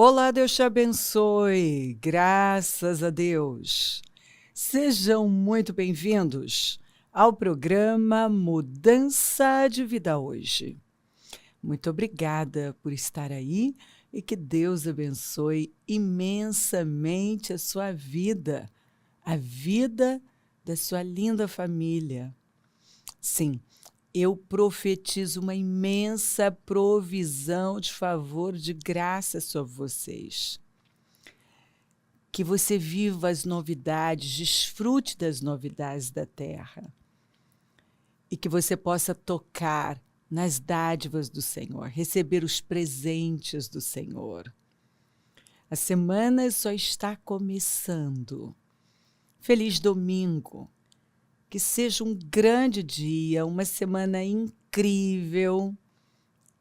Olá, Deus te abençoe. Graças a Deus. Sejam muito bem-vindos ao programa Mudança de Vida hoje. Muito obrigada por estar aí e que Deus abençoe imensamente a sua vida, a vida da sua linda família. Sim, eu profetizo uma imensa provisão de favor, de graça sobre vocês. Que você viva as novidades, desfrute das novidades da terra. E que você possa tocar nas dádivas do Senhor, receber os presentes do Senhor. A semana só está começando. Feliz domingo. Que seja um grande dia, uma semana incrível,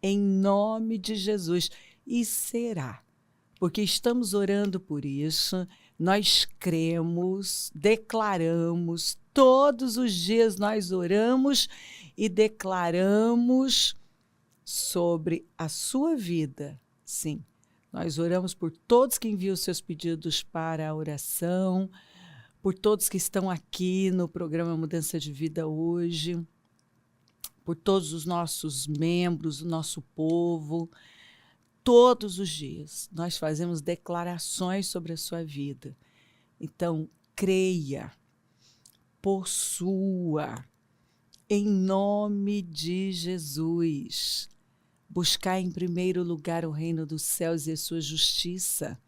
em nome de Jesus. E será, porque estamos orando por isso, nós cremos, declaramos, todos os dias nós oramos e declaramos sobre a sua vida. Sim, nós oramos por todos que enviam seus pedidos para a oração, por todos que estão aqui no programa Mudança de Vida hoje, por todos os nossos membros, o nosso povo. Todos os dias nós fazemos declarações sobre a sua vida. Então, creia, possua, em nome de Jesus. Buscar em primeiro lugar o reino dos céus e a sua justiça,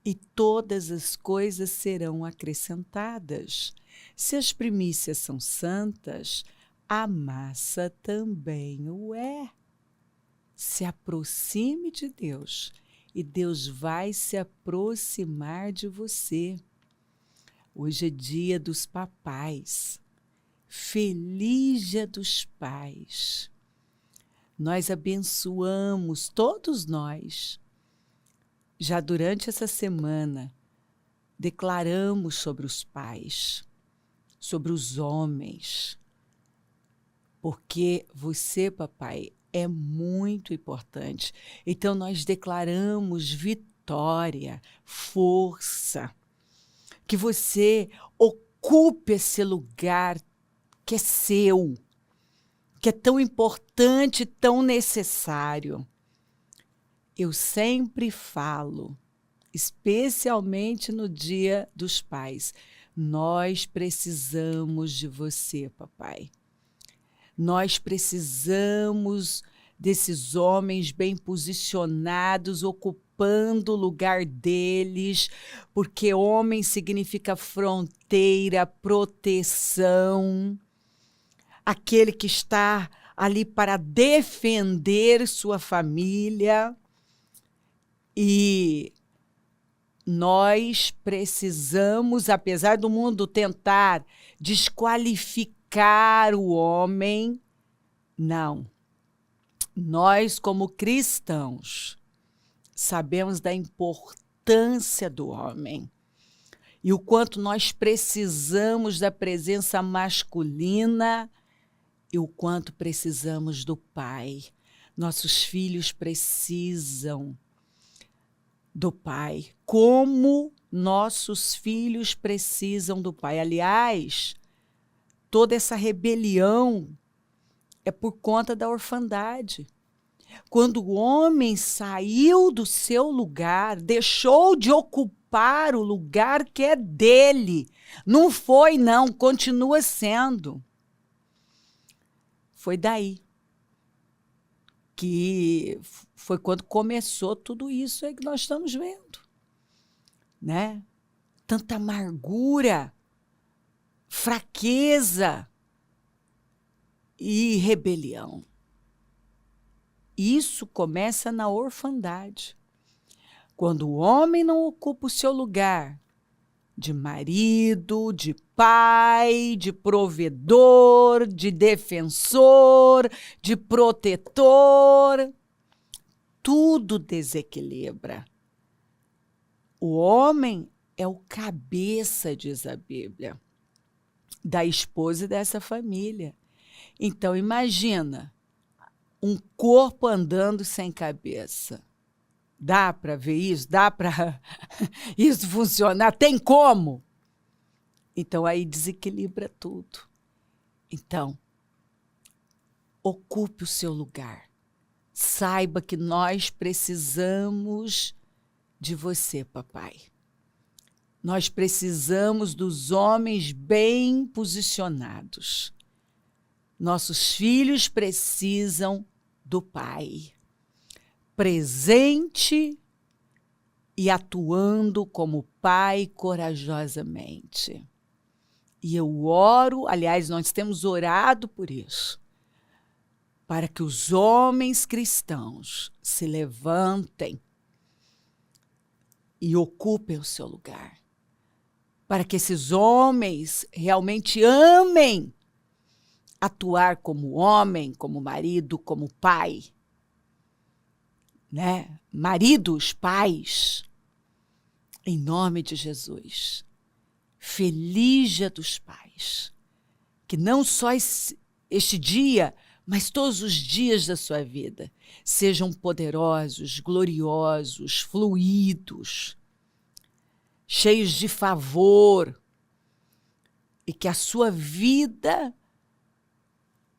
e todas as coisas serão acrescentadas. Se as primícias são santas, a massa também o é. Se aproxime de Deus e Deus vai se aproximar de você. Hoje é dia dos papais. Feliz Dia dos Pais. Nós abençoamos, todos nós. Já durante essa semana, declaramos sobre os pais, sobre os homens, porque você, papai, é muito importante. Então, nós declaramos vitória, força, que você ocupe esse lugar que é seu, que é tão importante, tão necessário. Eu sempre falo, especialmente no Dia dos Pais, nós precisamos de você, papai. Nós precisamos desses homens bem posicionados, ocupando o lugar deles, porque homem significa fronteira, proteção, aquele que está ali para defender sua família. E nós precisamos, apesar do mundo tentar desqualificar o homem, não. Nós, como cristãos, sabemos da importância do homem e o quanto nós precisamos da presença masculina e o quanto precisamos do pai. Nossos filhos precisam do pai, como nossos filhos precisam do pai. Aliás, toda essa rebelião é por conta da orfandade. Quando o homem saiu do seu lugar, deixou de ocupar o lugar que é dele. Não foi, não, continua sendo. Foi daí que foi quando começou tudo isso aí que nós estamos vendo, né? Tanta amargura, fraqueza e rebelião. Isso começa na orfandade. Quando o homem não ocupa o seu lugar de marido, de pai, de provedor, de defensor, de protetor, tudo desequilibra. O homem é o cabeça, diz a Bíblia, da esposa e dessa família. Então, imagina um corpo andando sem cabeça. Dá para ver isso? Dá para isso funcionar? Tem como? Então, aí desequilibra tudo. Então, ocupe o seu lugar. Saiba que nós precisamos de você, papai. Nós precisamos dos homens bem posicionados. Nossos filhos precisam do pai, presente e atuando como pai corajosamente. E eu oro, aliás, nós temos orado por isso, para que os homens cristãos se levantem e ocupem o seu lugar. Para que esses homens realmente amem atuar como homem, como marido, como pai. Né? Maridos, pais, em nome de Jesus. Feliz Dia dos Pais. Que não só este dia, mas todos os dias da sua vida sejam poderosos, gloriosos, fluidos, cheios de favor, e que a sua vida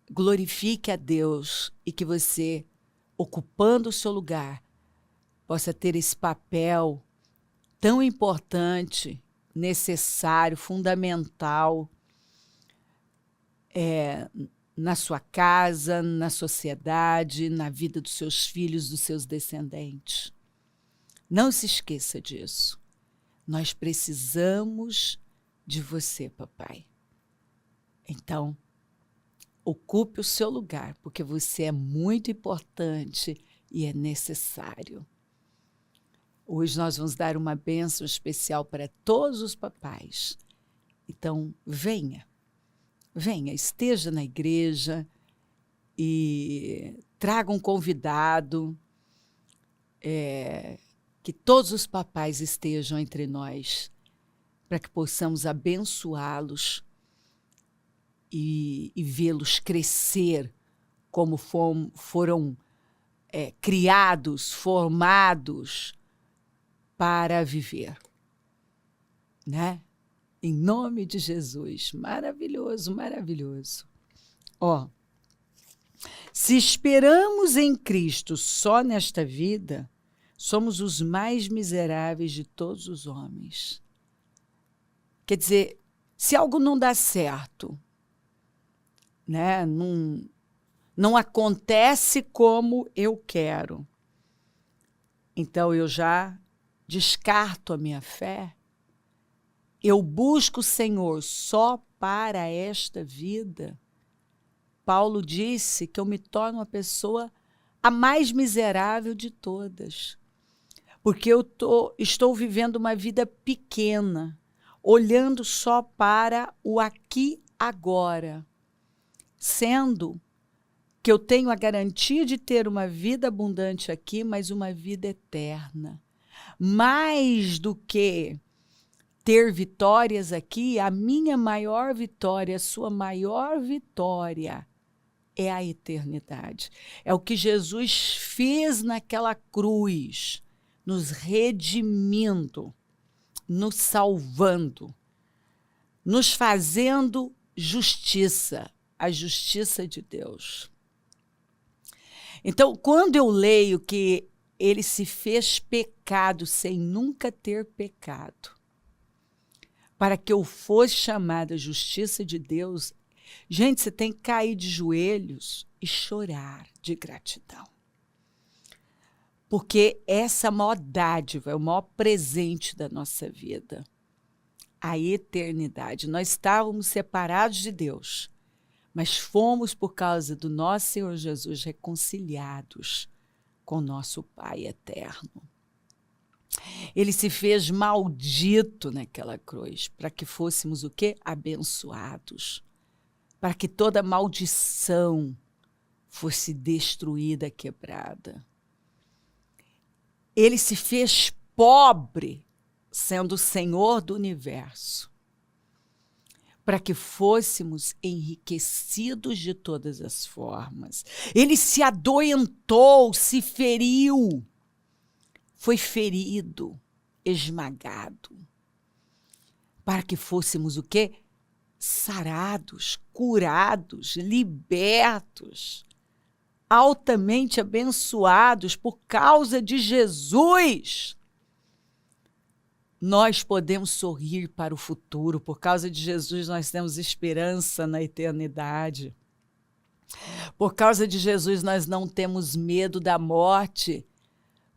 glorifique a Deus e que você, ocupando o seu lugar, possa ter esse papel tão importante, necessário, fundamental, na sua casa, na sociedade, na vida dos seus filhos, dos seus descendentes. Não se esqueça disso. Nós precisamos de você, papai. Então, ocupe o seu lugar, porque você é muito importante e é necessário. Hoje nós vamos dar uma bênção especial para todos os papais. Então, venha, esteja na igreja e traga um convidado, que todos os papais estejam entre nós, para que possamos abençoá-los e vê-los crescer como foram criados, formados para viver, né? Em nome de Jesus. Maravilhoso, maravilhoso. Ó, se esperamos em Cristo só nesta vida, somos os mais miseráveis de todos os homens. Quer dizer, se algo não dá certo, né? Não acontece como eu quero, então eu já descarto a minha fé, eu busco o Senhor só para esta vida. Paulo disse que eu me torno uma pessoa a mais miserável de todas, porque eu estou vivendo uma vida pequena, olhando só para o aqui agora, sendo que eu tenho a garantia de ter uma vida abundante aqui, mas uma vida eterna. Mais do que ter vitórias aqui, a minha maior vitória, a sua maior vitória é a eternidade. É o que Jesus fez naquela cruz, nos redimindo, nos salvando, nos fazendo justiça, a justiça de Deus. Então, quando eu leio que ele se fez pecado sem nunca ter pecado, para que eu fosse chamada a justiça de Deus, gente, você tem que cair de joelhos e chorar de gratidão. Porque essa é a maior dádiva, é o maior presente da nossa vida. A eternidade. Nós estávamos separados de Deus, mas fomos, por causa do nosso Senhor Jesus, reconciliados com nosso Pai eterno. Ele se fez maldito naquela cruz, para que fôssemos o quê? Abençoados. Para que toda maldição fosse destruída, quebrada. Ele se fez pobre, sendo o Senhor do universo, para que fôssemos enriquecidos de todas as formas. Ele se adoentou, se feriu, foi ferido, esmagado, para que fôssemos o quê? Sarados, curados, libertos, altamente abençoados por causa de Jesus. Nós podemos sorrir para o futuro, por causa de Jesus nós temos esperança na eternidade. Por causa de Jesus nós não temos medo da morte,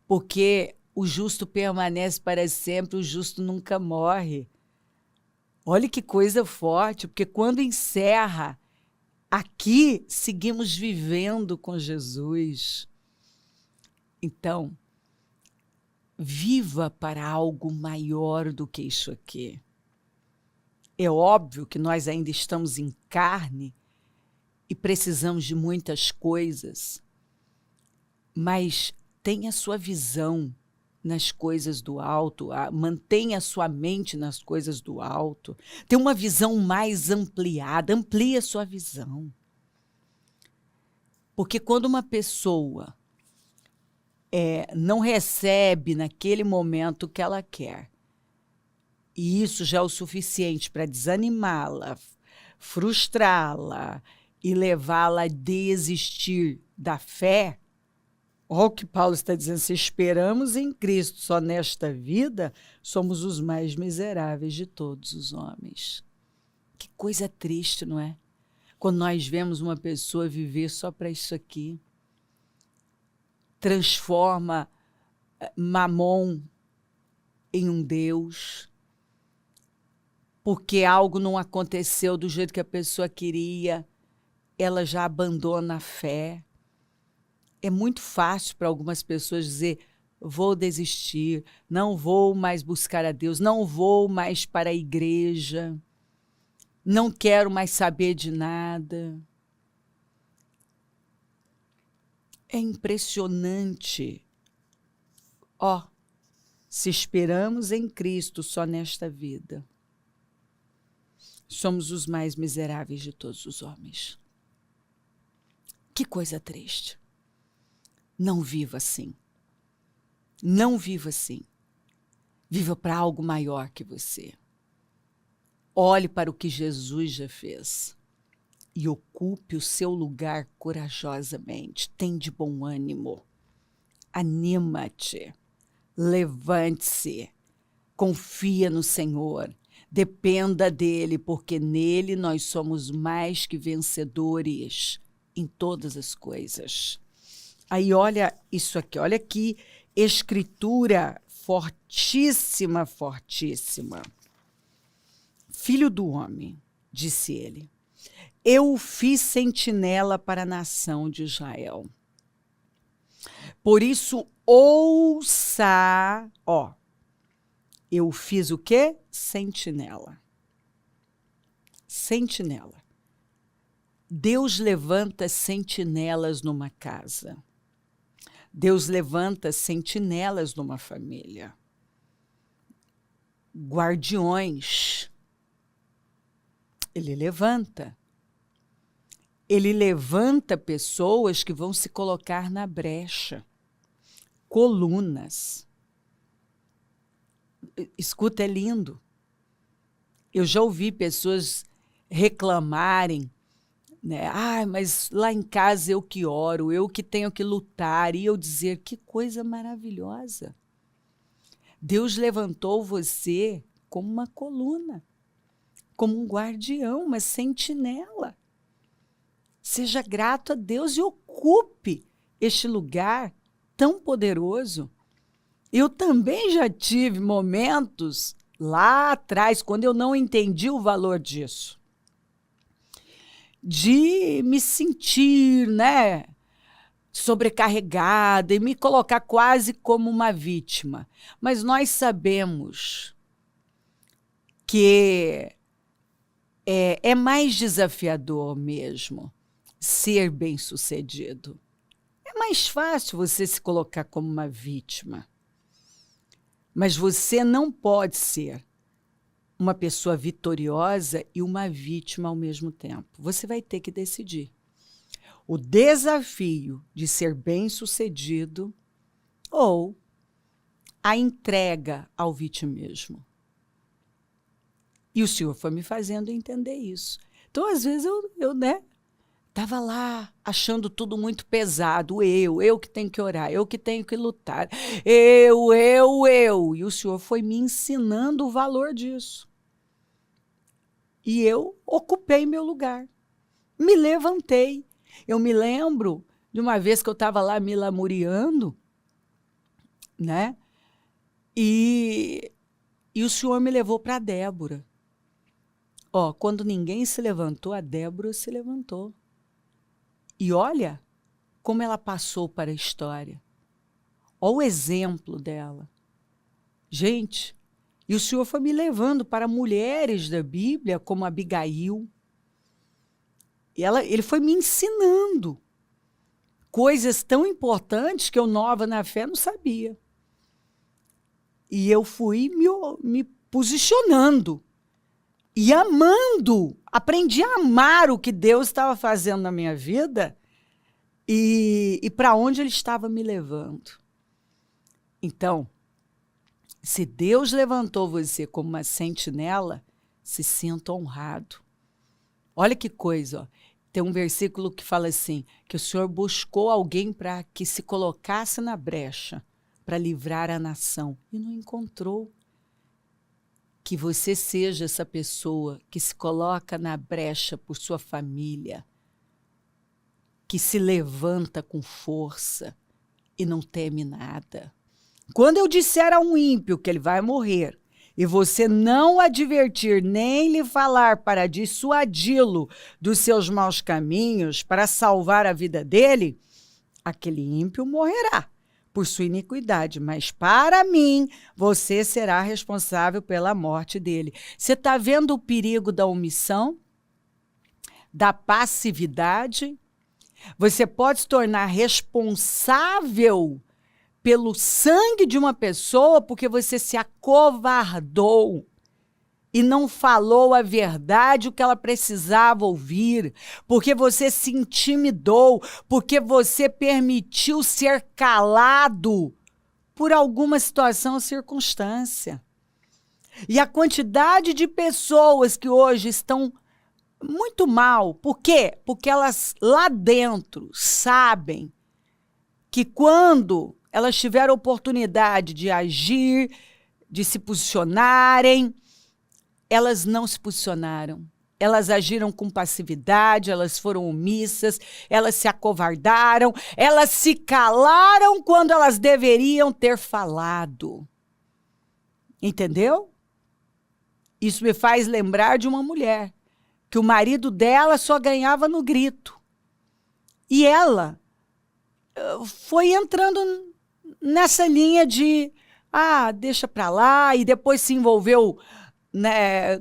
porque o justo permanece para sempre, o justo nunca morre. Olha que coisa forte, porque quando encerra, aqui seguimos vivendo com Jesus. Então, viva para algo maior do que isso aqui. É óbvio que nós ainda estamos em carne e precisamos de muitas coisas, mas tenha sua visão nas coisas do alto, mantenha a sua mente nas coisas do alto, tenha uma visão mais ampliada, amplie a sua visão. Porque quando uma pessoa não recebe naquele momento o que ela quer, e isso já é o suficiente para desanimá-la, frustrá-la e levá-la a desistir da fé, olha o que Paulo está dizendo, se esperamos em Cristo só nesta vida, somos os mais miseráveis de todos os homens. Que coisa triste, não é? Quando nós vemos uma pessoa viver só para isso aqui, transforma Mamon em um Deus, porque algo não aconteceu do jeito que a pessoa queria, ela já abandona a fé. É muito fácil para algumas pessoas dizer, vou desistir, não vou mais buscar a Deus, não vou mais para a igreja, não quero mais saber de nada. É impressionante. Se esperamos em Cristo só nesta vida, somos os mais miseráveis de todos os homens. Que coisa triste. Não viva assim. Não viva assim. Viva para algo maior que você. Olhe para o que Jesus já fez e ocupe o seu lugar corajosamente. Tem de bom ânimo. Anima-te. Levante-se. Confia no Senhor. Dependa dele, porque nele nós somos mais que vencedores em todas as coisas. Aí olha isso aqui, olha que escritura fortíssima, fortíssima. Filho do homem, disse ele, eu o fiz sentinela para a nação de Israel. Por isso, ouça, eu fiz o quê? Sentinela. Sentinela. Deus levanta sentinelas numa casa. Deus levanta sentinelas numa família. Guardiões. Ele levanta. Ele levanta pessoas que vão se colocar na brecha. Colunas. Escuta, é lindo. Eu já ouvi pessoas reclamarem, né? Mas lá em casa eu que oro, eu que tenho que lutar, e eu dizer, que coisa maravilhosa. Deus levantou você como uma coluna, como um guardião, uma sentinela. Seja grato a Deus e ocupe este lugar tão poderoso. Eu também já tive momentos lá atrás, quando eu não entendi o valor disso, de me sentir, sobrecarregada e me colocar quase como uma vítima. Mas nós sabemos que é mais desafiador mesmo ser bem-sucedido. É mais fácil você se colocar como uma vítima. Mas você não pode ser uma pessoa vitoriosa e uma vítima ao mesmo tempo. Você vai ter que decidir. O desafio de ser bem-sucedido ou a entrega ao vitimismo. E o Senhor foi me fazendo entender isso. Então, às vezes, eu estava lá achando tudo muito pesado. Eu que tenho que orar, eu que tenho que lutar. Eu. E o Senhor foi me ensinando o valor disso. E eu ocupei meu lugar. Me levantei. Eu me lembro de uma vez que eu estava lá me lamuriando, né? E o Senhor me levou para Débora. Quando ninguém se levantou, a Débora se levantou. E olha como ela passou para a história. Olha o exemplo dela. Gente, e o Senhor foi me levando para mulheres da Bíblia, como Abigail. Ele foi me ensinando coisas tão importantes que eu, nova na fé, não sabia. E eu fui me posicionando e amando. Aprendi a amar o que Deus estava fazendo na minha vida e para onde Ele estava me levando. Então, se Deus levantou você como uma sentinela, se sinta honrado. Olha que coisa, Tem um versículo que fala assim, que o Senhor buscou alguém para que se colocasse na brecha, para livrar a nação, e não encontrou. Que você seja essa pessoa que se coloca na brecha por sua família, que se levanta com força e não teme nada. Quando eu disser a um ímpio que ele vai morrer, e você não advertir nem lhe falar para dissuadi-lo dos seus maus caminhos, para salvar a vida dele, aquele ímpio morrerá por sua iniquidade, mas para mim, você será responsável pela morte dele. Você está vendo o perigo da omissão? Da passividade? Você pode se tornar responsável pelo sangue de uma pessoa porque você se acovardou e não falou a verdade, o que ela precisava ouvir, porque você se intimidou, porque você permitiu ser calado por alguma situação ou circunstância. E a quantidade de pessoas que hoje estão muito mal, por quê? Porque elas lá dentro sabem que quando elas tiveram oportunidade de agir, de se posicionarem, elas não se posicionaram. Elas agiram com passividade, elas foram omissas, elas se acovardaram, elas se calaram quando elas deveriam ter falado. Entendeu? Isso me faz lembrar de uma mulher, que o marido dela só ganhava no grito. E ela foi entrando nessa linha de, deixa pra lá, e depois se envolveu, né,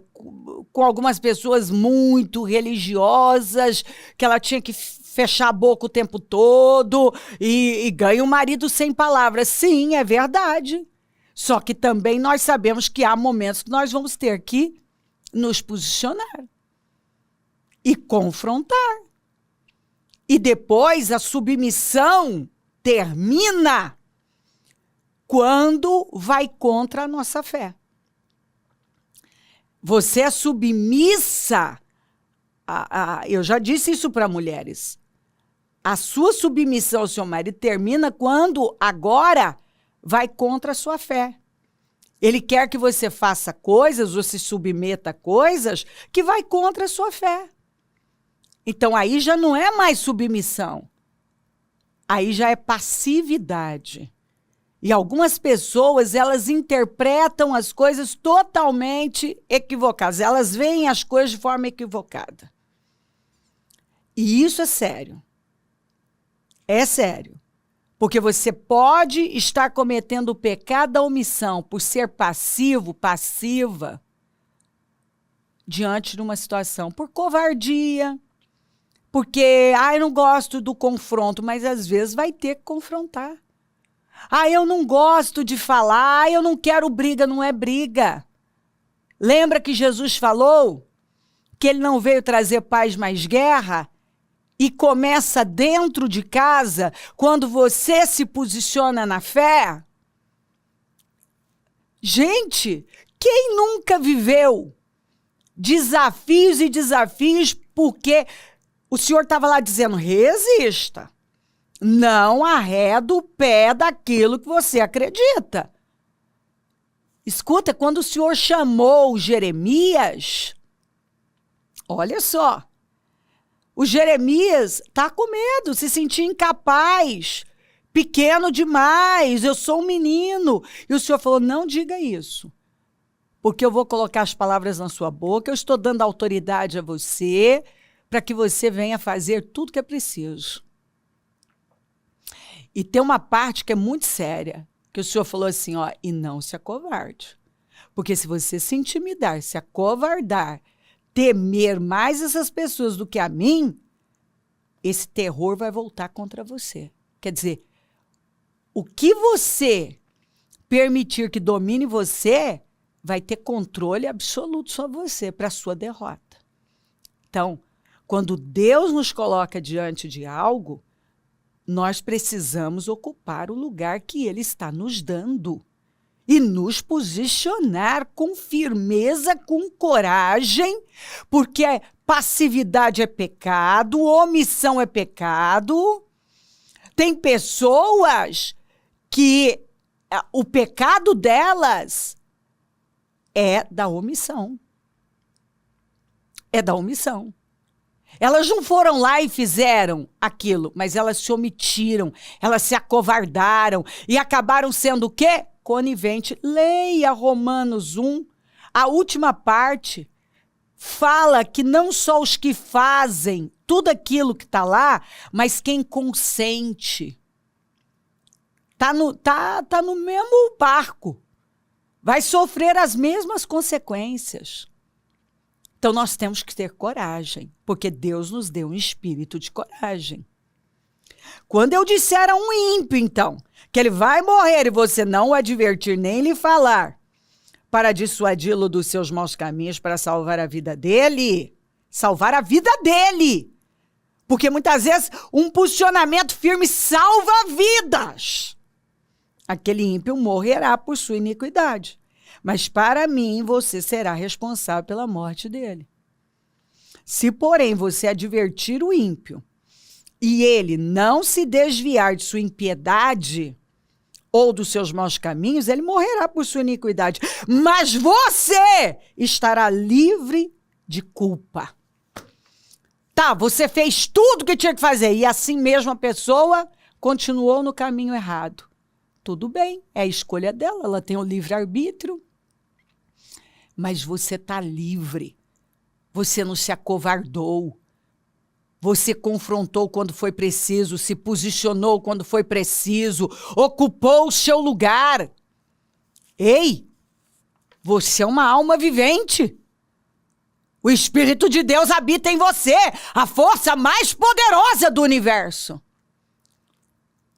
com algumas pessoas muito religiosas, que ela tinha que fechar a boca o tempo todo, e ganha um marido sem palavras. Sim, é verdade. Só que também nós sabemos que há momentos que nós vamos ter que nos posicionar e confrontar. E depois a submissão termina quando vai contra a nossa fé. Você é submissa, eu já disse isso para mulheres, a sua submissão ao seu marido termina quando agora vai contra a sua fé. Ele quer que você faça coisas ou se submeta a coisas que vai contra a sua fé. Então aí já não é mais submissão, aí já é passividade. E algumas pessoas, elas interpretam as coisas totalmente equivocadas. Elas veem as coisas de forma equivocada. E isso é sério. É sério. Porque você pode estar cometendo o pecado da omissão por ser passivo, passiva, diante de uma situação, por covardia, porque, eu não gosto do confronto, mas às vezes vai ter que confrontar. Eu não gosto de falar, eu não quero briga, não é briga. Lembra que Jesus falou que ele não veio trazer paz, mas guerra? E começa dentro de casa, quando você se posiciona na fé? Gente, quem nunca viveu desafios e desafios porque o Senhor estava lá dizendo, resista. Não arreda o pé daquilo que você acredita. Escuta, quando o Senhor chamou Jeremias, olha só, o Jeremias está com medo, se sentia incapaz, pequeno demais, eu sou um menino. E o Senhor falou, não diga isso, porque eu vou colocar as palavras na sua boca, eu estou dando autoridade a você, para que você venha fazer tudo que é preciso. E tem uma parte que é muito séria, que o Senhor falou assim, ó, e não se acovarde. Porque se você se intimidar, se acovardar, temer mais essas pessoas do que a mim, esse terror vai voltar contra você. Quer dizer, o que você permitir que domine você, vai ter controle absoluto sobre você, para a sua derrota. Então, quando Deus nos coloca diante de algo, nós precisamos ocupar o lugar que Ele está nos dando e nos posicionar com firmeza, com coragem, porque passividade é pecado, omissão é pecado. Tem pessoas que o pecado delas é da omissão. É da omissão. Elas não foram lá e fizeram aquilo, mas elas se omitiram, elas se acovardaram e acabaram sendo o quê? Conivente. Leia Romanos 1, a última parte fala que não só os que fazem tudo aquilo que está lá, mas quem consente. Tá no mesmo barco. Vai sofrer as mesmas consequências. Então, nós temos que ter coragem, porque Deus nos deu um espírito de coragem. Quando eu disser a um ímpio, então, que ele vai morrer e você não o advertir nem lhe falar, para dissuadi-lo dos seus maus caminhos, para salvar a vida dele, porque muitas vezes um posicionamento firme salva vidas. Aquele ímpio morrerá por sua iniquidade. Mas para mim, você será responsável pela morte dele. Se, porém, você advertir o ímpio e ele não se desviar de sua impiedade ou dos seus maus caminhos, ele morrerá por sua iniquidade. Mas você estará livre de culpa. Tá, você fez tudo o que tinha que fazer e assim mesmo a pessoa continuou no caminho errado. Tudo bem, é a escolha dela, ela tem o livre-arbítrio. Mas você está livre. Você não se acovardou. Você confrontou quando foi preciso, se posicionou quando foi preciso, ocupou o seu lugar. Ei, você é uma alma vivente. O Espírito de Deus habita em você, a força mais poderosa do universo.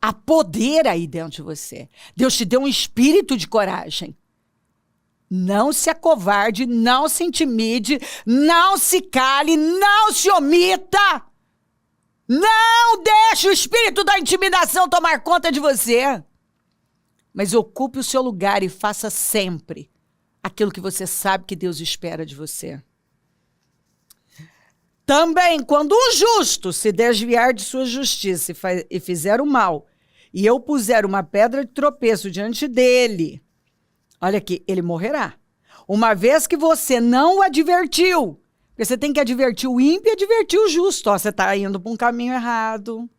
Há poder aí dentro de você. Deus te deu um espírito de coragem. Não se acovarde, não se intimide, não se cale, não se omita. Não deixe o espírito da intimidação tomar conta de você. Mas ocupe o seu lugar e faça sempre aquilo que você sabe que Deus espera de você. Também, quando o justo se desviar de sua justiça e fizer o mal, e eu puser uma pedra de tropeço diante dele, olha aqui, ele morrerá. Uma vez que você não o advertiu, porque você tem que advertir o ímpio e advertir o justo. Ó, você está indo para um caminho errado.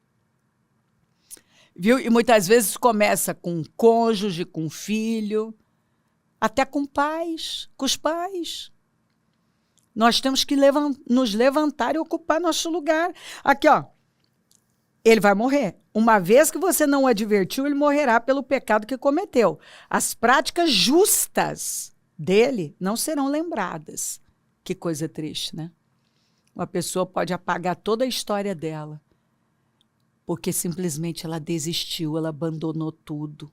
Viu? E muitas vezes começa com cônjuge, com filho, até com pais, com os pais. Nós temos que nos levantar e ocupar nosso lugar. Aqui, ó. Ele vai morrer. Uma vez que você não o advertiu, ele morrerá pelo pecado que cometeu. As práticas justas dele não serão lembradas. Que coisa triste, né? Uma pessoa pode apagar toda a história dela, porque simplesmente ela desistiu, ela abandonou tudo.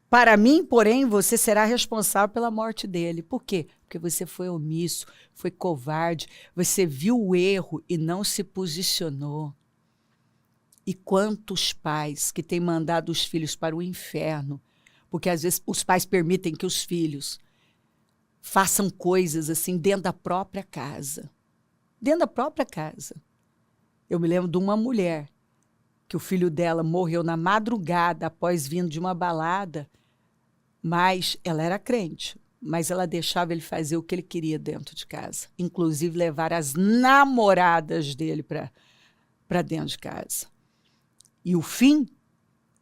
Para mim, porém, você será responsável pela morte dele. Por quê? Porque você foi omisso, foi covarde, você viu o erro e não se posicionou. E quantos pais que têm mandado os filhos para o inferno Porque às vezes os pais permitem que os filhos façam coisas assim dentro da própria casa. Dentro da própria casa. Eu me lembro de uma mulher que o filho dela morreu na madrugada após vindo de uma balada, mas ela era crente, mas ela deixava ele fazer o que ele queria dentro de casa, inclusive levar as namoradas dele para dentro de casa. E o fim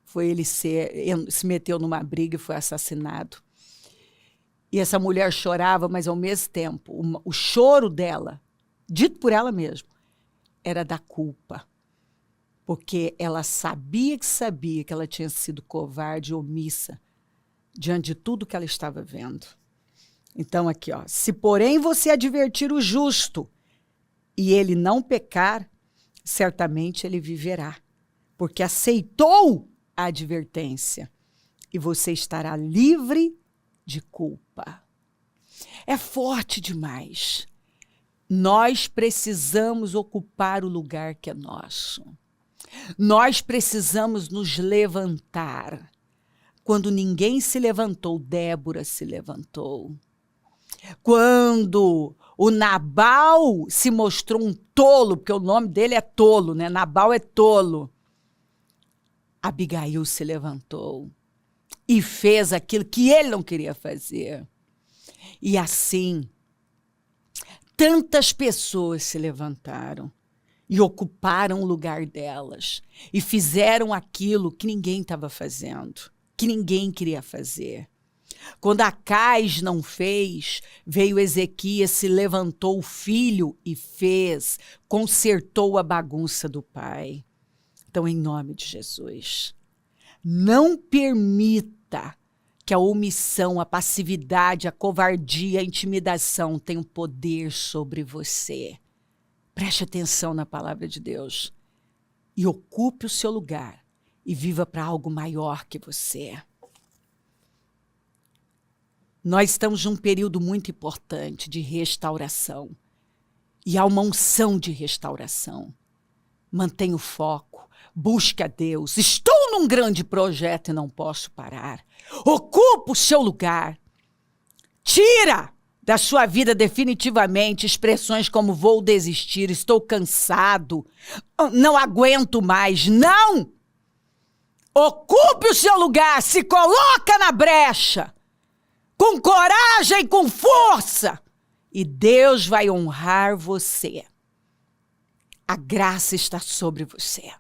foi ele se meteu numa briga e foi assassinado. E essa mulher chorava, mas ao mesmo tempo, o choro dela, dito por ela mesma, era da culpa. Porque ela sabia que ela tinha sido covarde e omissa diante de tudo que ela estava vendo. Então aqui, ó, se porém você advertir o justo e ele não pecar, certamente ele viverá, porque aceitou a advertência e você estará livre de culpa. É forte demais. Nós precisamos ocupar o lugar que é nosso. Nós precisamos nos levantar. Quando ninguém se levantou, Débora se levantou. Quando o Nabal se mostrou um tolo, porque o nome dele é tolo, né? Nabal é tolo. Abigail se levantou e fez aquilo que ele não queria fazer. E assim, tantas pessoas se levantaram e ocuparam o lugar delas e fizeram aquilo que ninguém estava fazendo, que ninguém queria fazer. Quando Acais não fez, veio Ezequias, se levantou o filho e fez, consertou a bagunça do pai. Então, em nome de Jesus, não permita que a omissão, a passividade, a covardia, a intimidação tenham poder sobre você. Preste atenção na palavra de Deus e ocupe o seu lugar e viva para algo maior que você. Nós estamos num período muito importante de restauração e há uma unção de restauração. Mantenha o foco, busque a Deus. Estou num grande projeto e não posso parar. Ocupa o seu lugar. Tira da sua vida definitivamente expressões como vou desistir, estou cansado, não aguento mais. Não! Ocupe o seu lugar, se coloca na brecha, com coragem, com força, e Deus vai honrar você. A graça está sobre você.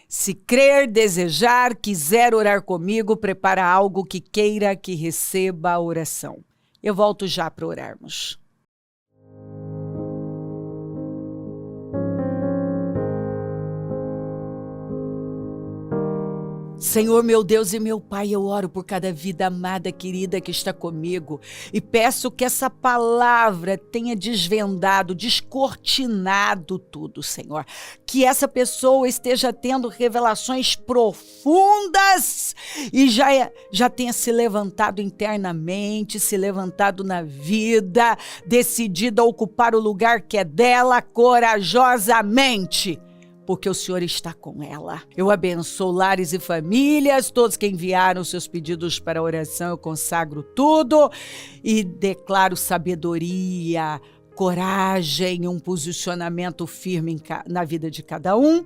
Se crer, desejar, quiser orar comigo, prepara algo que queira que receba a oração. Eu volto já para orarmos. Senhor, meu Deus e meu Pai, eu oro por cada vida amada, querida que está comigo e peço que essa palavra tenha desvendado, descortinado tudo, Senhor. Que essa pessoa esteja tendo revelações profundas e já tenha se levantado internamente, se levantado na vida, decidida a ocupar o lugar que é dela corajosamente. Porque o Senhor está com ela. Eu abençoo lares e famílias, todos que enviaram seus pedidos para a oração, eu consagro tudo e declaro sabedoria, coragem, um posicionamento firme na vida de cada um.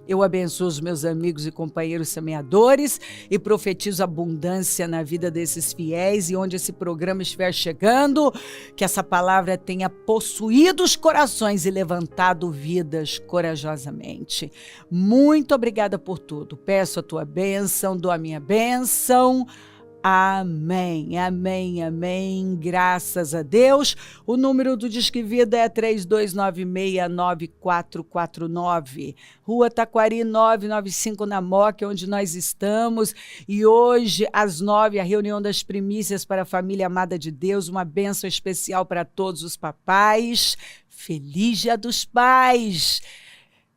Eu abençoo os meus amigos e companheiros semeadores e profetizo abundância na vida desses fiéis e onde esse programa estiver chegando, que essa palavra tenha possuído os corações e levantado vidas corajosamente. Muito obrigada por tudo. Peço a tua bênção, dou a minha bênção. Amém, amém, amém, graças a Deus. O número do Disque Vida é 32969449, Rua Taquari 995 na Moca, onde nós estamos. E hoje, às 9, a reunião das primícias para a família amada de Deus, uma bênção especial para todos os papais. Feliz Dia dos Pais!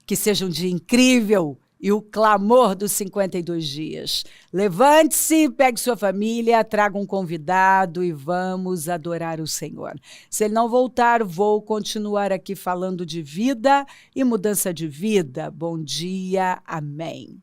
Que seja um dia incrível! E o clamor dos 52 dias. Levante-se, pegue sua família, traga um convidado e vamos adorar o Senhor. Se ele não voltar, vou continuar aqui falando de vida e mudança de vida. Bom dia, amém.